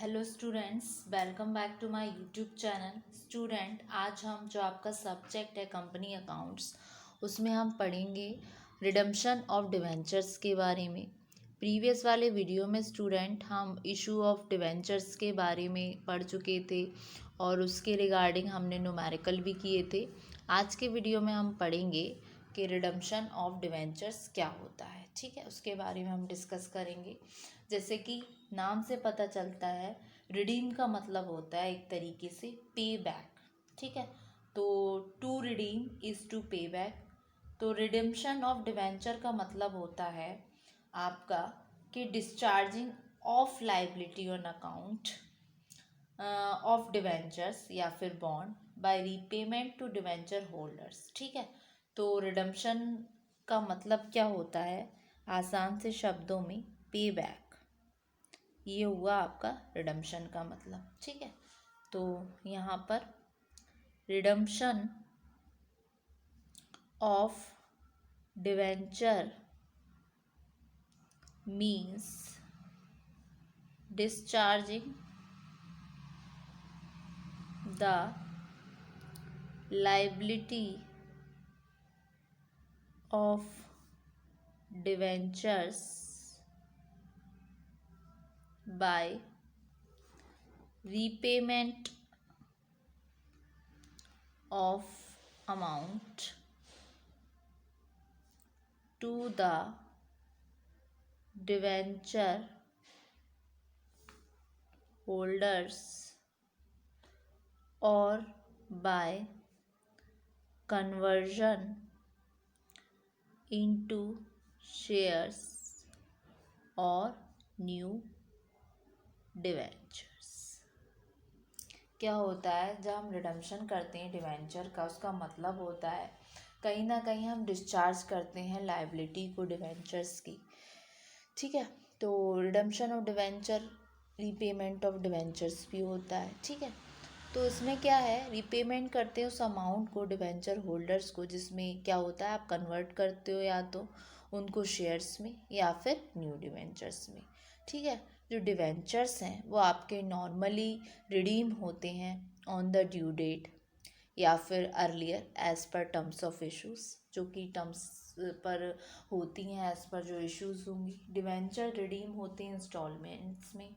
Hello students, welcome back to my YouTube channel. Student, आज हम जो आपका सब्जेक्ट है कंपनी अकाउंट्स, उसमें हम पढ़ेंगे रिडम्पशन ऑफ डिवेंचर्स के बारे में। प्रीवियस वाले वीडियो में स्टूडेंट हम इशू ऑफ डिवेंचर्स के बारे में पढ़ चुके थे और उसके रिगार्डिंग हमने न्यूमेरिकल भी किए थे। आज के वीडियो में हम पढ़ेंगे कि रिडम्पशन ऑफ डिवेंचर्स क्या होता है। ठीक है, उसके बारे में हम डिस्कस करेंगे। जैसे कि नाम से पता चलता है, रिडीम का मतलब होता है एक तरीके से पे बैक। ठीक है, तो to redeem is to pay back. तो रिडेम्पशन ऑफ डिवेंचर का मतलब होता है आपका कि discharging of liability on account of debentures या फिर bond by repayment to debenture holders. ठीक है, तो रिडम्पशन का मतलब क्या होता है, आसान से शब्दों में पे बैक। ये हुआ आपका रिडम्पशन का मतलब। ठीक है, तो यहाँ पर redemption of debenture means discharging the liability of debentures by repayment of amount to the debenture holders or by conversion into shares और न्यू डिवेंचर्स। क्या होता है जब हम रिडम्पशन करते हैं डिवेंचर का, उसका मतलब होता है कहीं ना कहीं हम डिस्चार्ज करते हैं लाइबिलिटी को डिवेंचर्स की। ठीक है, तो redemption of debenture repayment of debentures भी होता है। ठीक है, तो इसमें क्या है, रीपेमेंट करते हो उस अमाउंट को डिवेंचर होल्डर्स को, जिसमें क्या होता है आप कन्वर्ट करते हो या तो उनको शेयर्स में या फिर न्यू डिवेंचर्स में। ठीक है, जो डिवेंचर्स हैं वो आपके नॉर्मली रिडीम होते हैं ऑन द ड्यू डेट या फिर earlier as per terms of issues, जो कि टर्म्स पर होती हैं एज पर जो इश्यूज होंगी। डिवेंचर रिडीम होते हैं इंस्टॉलमेंट्स में,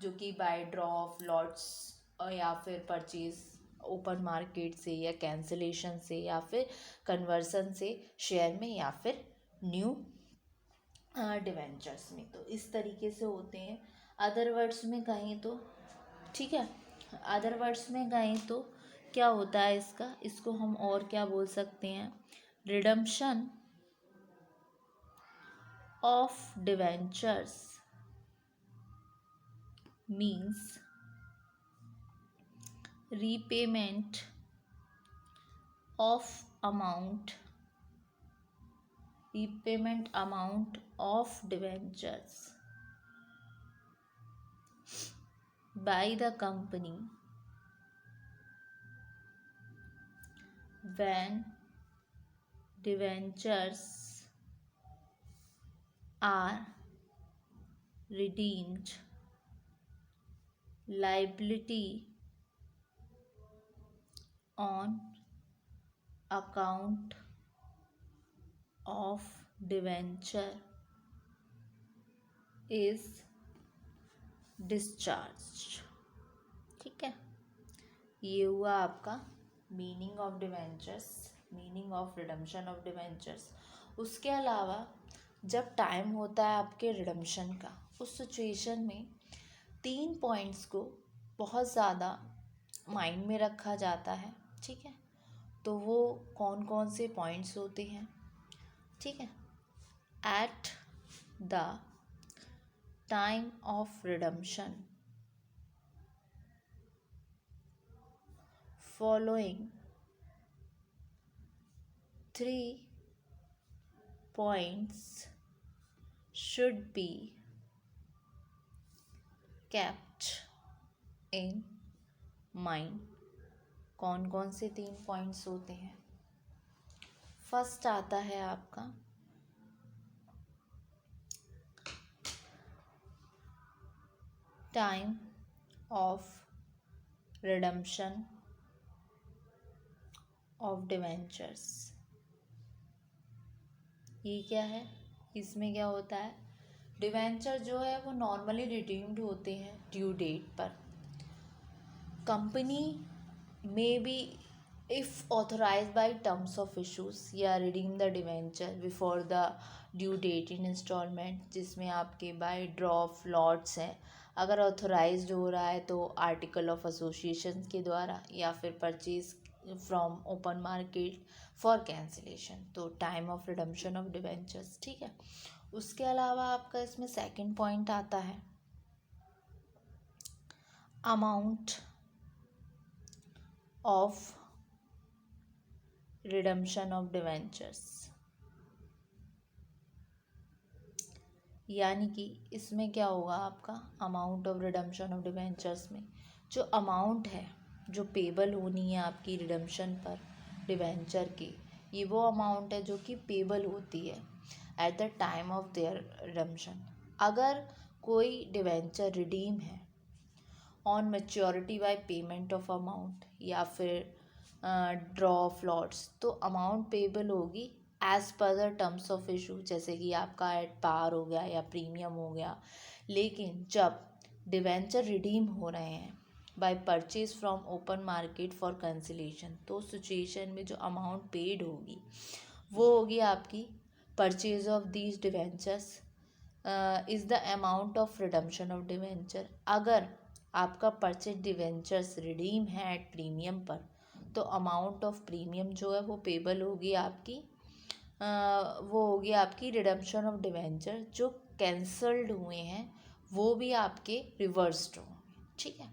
जो कि बाय ड्रॉ ऑफ लॉट्स या फिर परचेज ओपन मार्केट से या कैंसिलेशन से या फिर कन्वर्सन से शेयर में या फिर न्यू डिवेंचर्स में। तो इस तरीके से होते हैं। अदर वर्ड्स में कहें तो, ठीक है, अदर वर्ड्स में कहें तो क्या होता है इसको हम और क्या बोल सकते हैं, redemption of debentures means repayment of amount of debentures by the company when debentures are redeemed, liability on account of debenture is discharged। ठीक है, ये हुआ आपका meaning of debentures, meaning of redemption of debentures. उसके अलावा जब time होता है आपके रिडम्पशन का, उस सिचुएशन में 3 पॉइंट्स को बहुत ज़्यादा माइंड में रखा जाता है। ठीक है, तो वो कौन कौन से पॉइंट्स होते हैं। ठीक है, at the time of redemption following 3 points should be kept in mind। कौन कौन से 3 पॉइंट्स होते हैं। फर्स्ट आता है आपका time of redemption of debentures. ये क्या है, इसमें क्या होता है, डिवेंचर जो है वो नॉर्मली रिडीम्ड होते हैं ड्यू डेट पर। कंपनी में be if authorised by terms of issues या redeem the debenture before the due date in instalment, जिसमें आपके बाय ड्रॉ ऑफ लॉट्स हैं। अगर ऑथराइज्ड हो रहा है तो आर्टिकल ऑफ एसोसिएशन के द्वारा, या फिर purchase from open market for cancellation, तो time of redemption of debentures. ठीक है, उसके अलावा आपका इसमें सेकंड पॉइंट आता है amount of redemption of debentures, यानी कि इसमें क्या होगा आपका amount of redemption of debentures में जो अमाउंट है जो पेबल होनी है आपकी रिडम्पशन पर डिवेंचर की, ये वो अमाउंट है जो कि पेबल होती है at the time of their redemption. अगर कोई डिवेंचर रिडीम है on maturity by payment of amount या फिर ड्रॉ ऑफ लॉट्स, तो अमाउंट पेबल होगी as per the terms of issue, जैसे कि आपका एट पार हो गया या प्रीमियम हो गया। लेकिन जब डिवेंचर रिडीम हो रहे हैं by purchase from open market for cancellation, तो सिचुएशन में जो अमाउंट पेड होगी वो होगी आपकी purchase of these debentures is the amount of redemption of debenture. अगर आपका परचेज डिवेंचर्स रिडीम है एट प्रीमियम पर, तो अमाउंट ऑफ प्रीमियम जो है वो पेबल होगी आपकी, वो होगी आपकी रिडम्पशन ऑफ डिवेंचर। जो कैंसल्ड हुए हैं वो भी आपके रिवर्स्ड होंगे। ठीक है,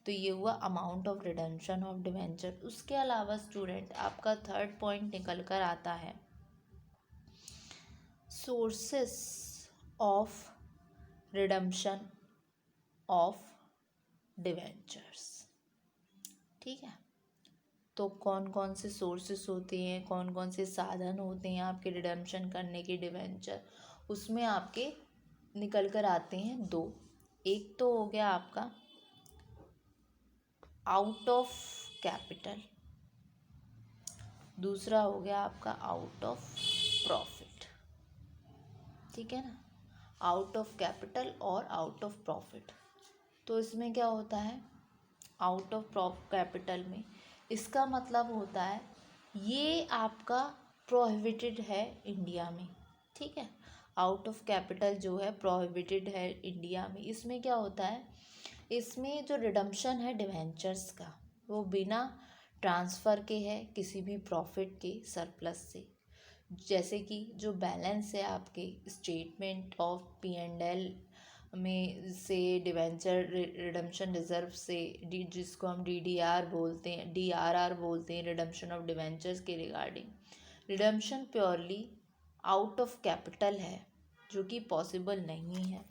तो ये हुआ amount of redemption of debenture. उसके अलावा स्टूडेंट आपका थर्ड पॉइंट निकल कर आता है sources of redemption of debentures. ठीक है, तो कौन कौन से सोर्सेस होते हैं, कौन कौन से साधन होते हैं आपके रिडम्पशन करने के डिवेंचर, उसमें आपके निकल कर आते हैं दो। एक तो हो गया आपका आउट ऑफ कैपिटल, दूसरा हो गया आपका आउट ऑफ प्रॉफिट। ठीक है ना, आउट ऑफ कैपिटल और आउट ऑफ प्रॉफिट। तो इसमें क्या होता है आउट ऑफ कैपिटल में, इसका मतलब होता है ये आपका प्रोहिबिटेड है इंडिया में। ठीक है, आउट ऑफ कैपिटल जो है प्रोहिबिटेड है इंडिया में। इसमें क्या होता है, इसमें जो रिडम्पशन है डिवेंचर्स का वो बिना ट्रांसफ़र के है किसी भी प्रॉफिट के सरप्लस से। जैसे कि जो बैलेंस है आपके स्टेटमेंट ऑफ P&L में से डिवेंचर रिडम्पशन रिजर्व से जिसको हम DDR बोलते हैं, DRR बोलते हैं, रिडम्पशन ऑफ डिवेंचर्स के regarding. Redemption purely out of capital है जो कि पॉसिबल नहीं है,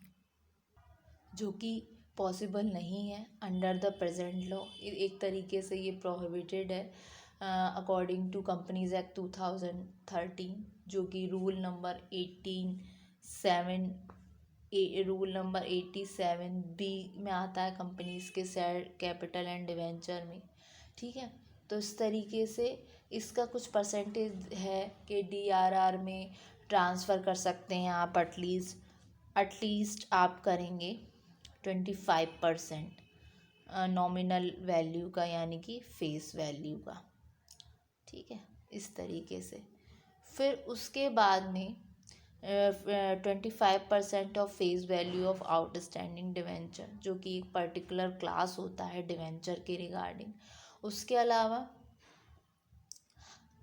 जो कि पॉसिबल नहीं है अंडर द प्रेजेंट लॉ। एक तरीके से ये प्रोहिबिटेड है अकॉर्डिंग टू कंपनीज एक्ट 2013, जो कि रूल नंबर 87B में आता है कंपनीज के शेयर कैपिटल एंड डिवेंचर में। ठीक है, तो इस तरीके से इसका कुछ परसेंटेज है कि DRR में ट्रांसफ़र कर सकते हैं आप, एटलीस्ट आप करेंगे 25% नॉमिनल वैल्यू का, यानी कि फेस वैल्यू का। ठीक है, इस तरीके से फिर उसके बाद में 25% of face value of outstanding debenture, जो कि एक पर्टिकुलर क्लास होता है डिवेंचर के रिगार्डिंग। उसके अलावा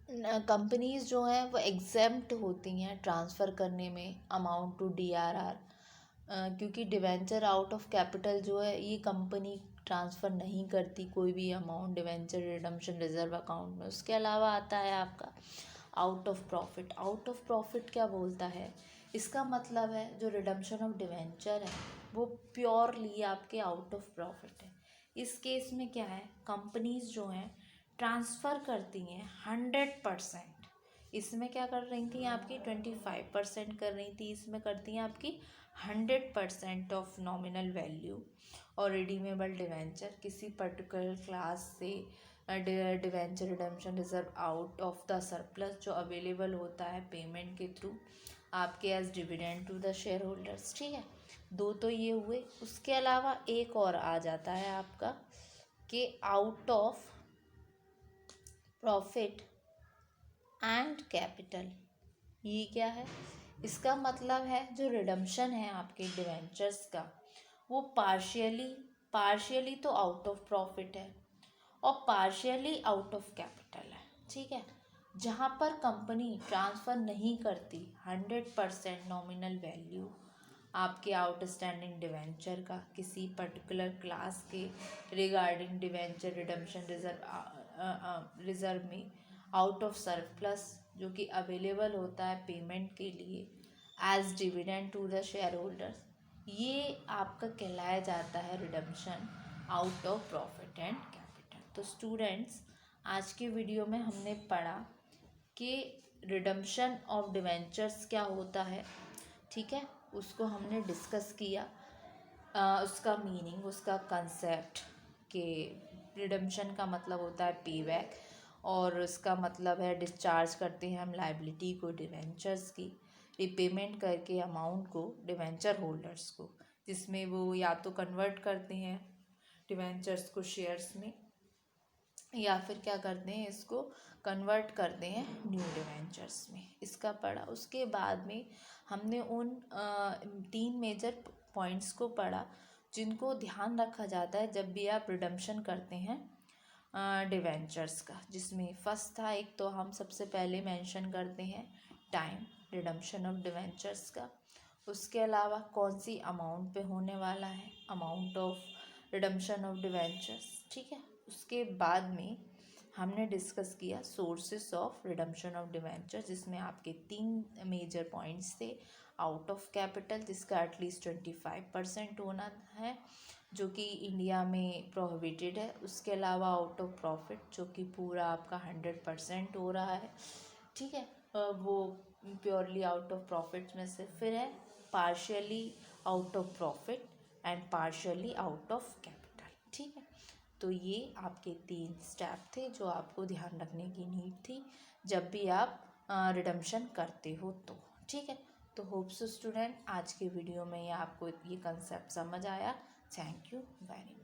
कंपनीज जो हैं वो एग्जेम्प्ट होती हैं ट्रांसफ़र करने में अमाउंट टू DRR, क्योंकि डिवेंचर आउट ऑफ कैपिटल जो है ये कंपनी ट्रांसफ़र नहीं करती कोई भी amount debenture redemption reserve account में। उसके अलावा आता है आपका out of profit. Out of profit क्या बोलता है, इसका मतलब है जो रिडम्पशन ऑफ डिवेंचर है वो प्योरली आपके आउट ऑफ प्रॉफिट है। इस केस में क्या है, कंपनीज जो हैं ट्रांसफ़र करती हैं 100%। इसमें क्या कर रही थी आपकी 25% कर रही थी, इसमें करती हैं आपकी 100% ऑफ नॉमिनल वैल्यू और रिडीमेबल डिवेंचर किसी पर्टिकुलर क्लास से debenture redemption reserve out of the surplus जो अवेलेबल होता है पेमेंट के थ्रू आपके as dividend to the share holders. ठीक है, दो तो ये हुए। उसके अलावा एक और आ जाता है आपका कि out of profit and capital. ये क्या है? इसका मतलब है जो रिडम्पशन है आपके डिवेंचर्स का वो पार्शियली तो आउट ऑफ प्रॉफिट है और पार्शियली आउट ऑफ कैपिटल है। ठीक है, जहाँ पर कंपनी ट्रांसफ़र नहीं करती 100% नॉमिनल वैल्यू आपके आउटस्टैंडिंग डिवेंचर का किसी पर्टिकुलर क्लास के रिगार्डिंग डिवेंचर रिडम्पशन रिजर्व में आउट ऑफ सरप्लस जो कि अवेलेबल होता है पेमेंट के लिए as dividend to the share holders, ये आपका कहलाया जाता है redemption out of profit and capital. तो स्टूडेंट्स, आज के वीडियो में हमने पढ़ा कि रिडम्पशन ऑफ डिवेंचर्स क्या होता है। ठीक है, उसको हमने डिस्कस किया, उसका मीनिंग, उसका कंसेप्ट कि रिडम्पशन का मतलब होता है पे बैक और उसका मतलब है डिस्चार्ज करते हैं हम लाइबिलिटी को डिवेंचर्स की, रिपेमेंट करके अमाउंट को डिवेंचर होल्डर्स को, जिसमें वो या तो कन्वर्ट करते हैं डिवेंचर्स को शेयर्स में या फिर क्या करते हैं इसको कन्वर्ट करते हैं न्यू डिवेंचर्स में। इसका पढ़ा। उसके बाद में हमने उन 3 मेजर पॉइंट्स को पढ़ा जिनको ध्यान रखा जाता है जब भी आप रिडम्पशन करते हैं डिवेंचर्स का, जिसमें फर्स्ट था, एक तो हम सबसे पहले मेंशन करते हैं टाइम रिडम्पशन ऑफ डिवेंचर्स का। उसके अलावा कौन सी अमाउंट पे होने वाला है, amount of redemption of debentures. ठीक है, उसके बाद में हमने डिस्कस किया sources of redemption of debenture, जिसमें आपके 3 मेजर पॉइंट्स थे। आउट ऑफ कैपिटल जिसका एटलीस्ट 25% होना है जो कि इंडिया में प्रोहिबिटेड है। उसके अलावा आउट ऑफ प्रॉफिट जो कि पूरा आपका 100% हो रहा है। ठीक है, वो प्योरली आउट ऑफ प्रॉफिट में से फिर है partially out of profit and partially out of capital. ठीक है, तो ये आपके 3 स्टेप थे जो आपको ध्यान रखने की नीड थी जब भी आप रिडम्पशन करते हो तो। ठीक है, तो होप सो स्टूडेंट आज के वीडियो में ये आपको ये कंसेप्ट समझ आया। Thank you very much.